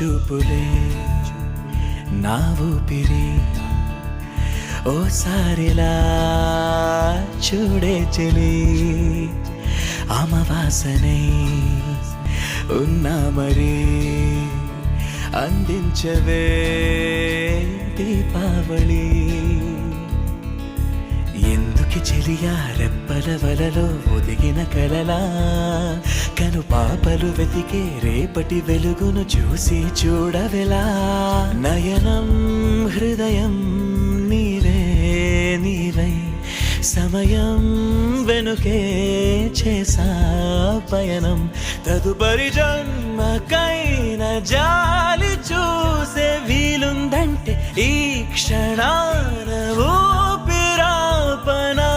చూపులే నా ఊపిరి ఓసారిలా చూడే చెలి అమవాసనై ఉన్నా మరి అందించవే దీపావళి ఎందుకి చెలియా రెప్పల వలలో ఒదిగిన కలలా కను పాపలు వెతికే రేపటి వెలుగును చూసి చూడవెలా నయనం హృదయం నీవే నీవై సమయం వెనుకే చేసా పయనం తదుపరి జన్మకైన జాలి చూసే వీలుందంటే ఈ క్షణాన ఊపిరాపనా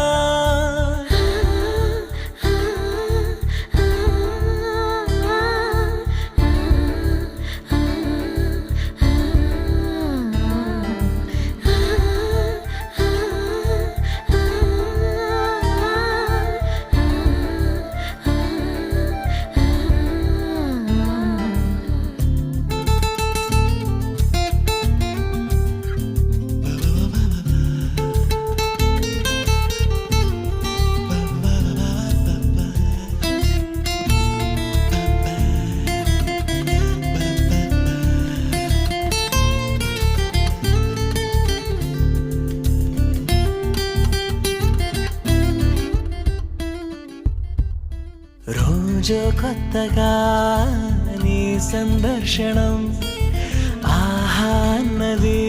రోజు కొత్తగా నీ సందర్శనం ఆహా అన్నది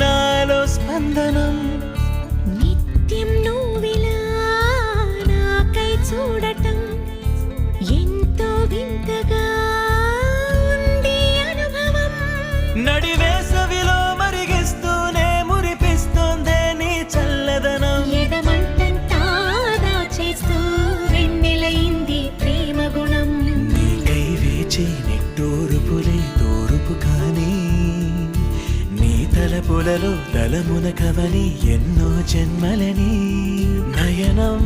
నాలో స్పందనం నిత్యం నువ్విలా నాకై చూడటం ఎంతో వింతగా ఉంది అనుభవం నడివేసవిలో మరిగిస్తూనే మురిపిస్తోందే నీ చల్లదనం ఎడమంటంతా దాచేస్తూ వెన్నెలైంది ప్రేమ గుణం నీకై వేచి నిట్టూరుపులే తూరుపు కానీ నీ తలపులలో దళమున కవని ఎన్నో జన్మలని నయనం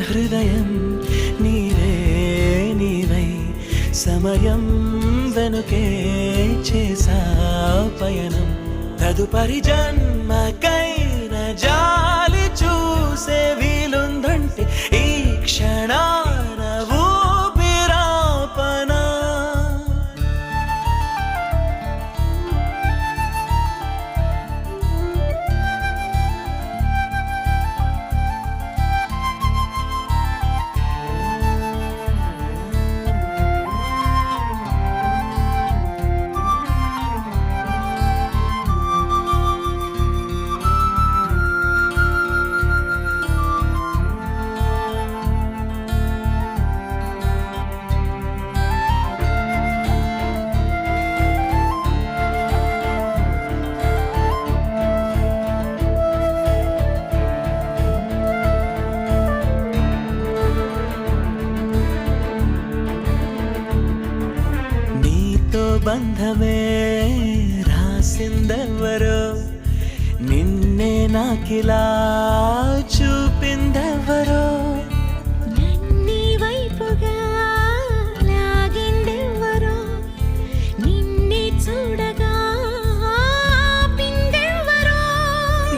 హృదయం నీవే నీవై సమయం వెనుకే చేసా పయనం తదుపరి జన్మకైన జాలి చూసే వీలుందంటే ఈ క్షణాన ఊపిరాపనా బంధమే రాసిందెవరో నిన్నే నాకిలా చూపిందెవరో నన్ని వైపుగా లాగిందెవరో నిన్నే చూడగా ఆపిందెవరో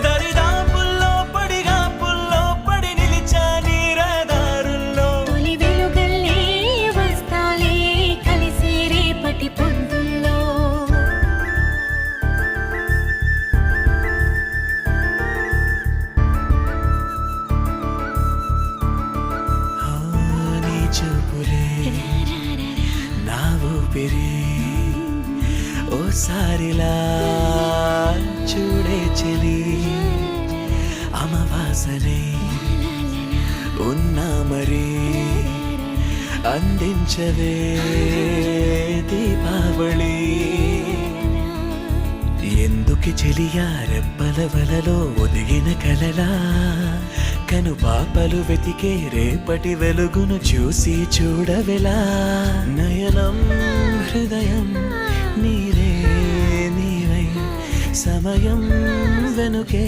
దరిదాపుల్లో పడిగాపుల్లో పడి నిలిచా నీ రహదారుల్లో తొలి వెలుగల్లే వస్తాలే కలిసి రేపటి పొద్దుల్లో నీ చూపులే నా ఊపిరి ఓసారిలా చూడే చెలి అమవాసనే ఉన్నా మరి అందించవే దీపావళి ఎందుకి చెలియా రెప్పల వలలో ఒదిగిన కలలా కను పాపలు వెతికే రేపటి వెలుగును చూసి చూడవెలా నయనం హృదయం నీవే నీవై సమయం వెనుకే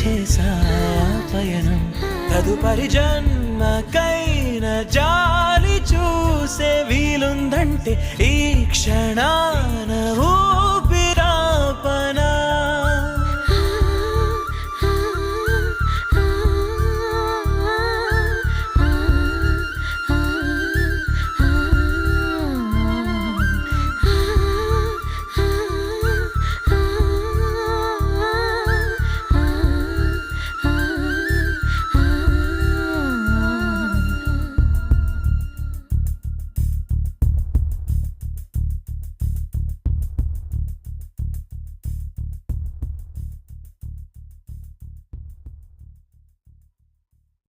చేసా పయనం తదుపరి జన్మకైన జాలి చూసే వీలుందంటే ఈ క్షణాన ఊపిరి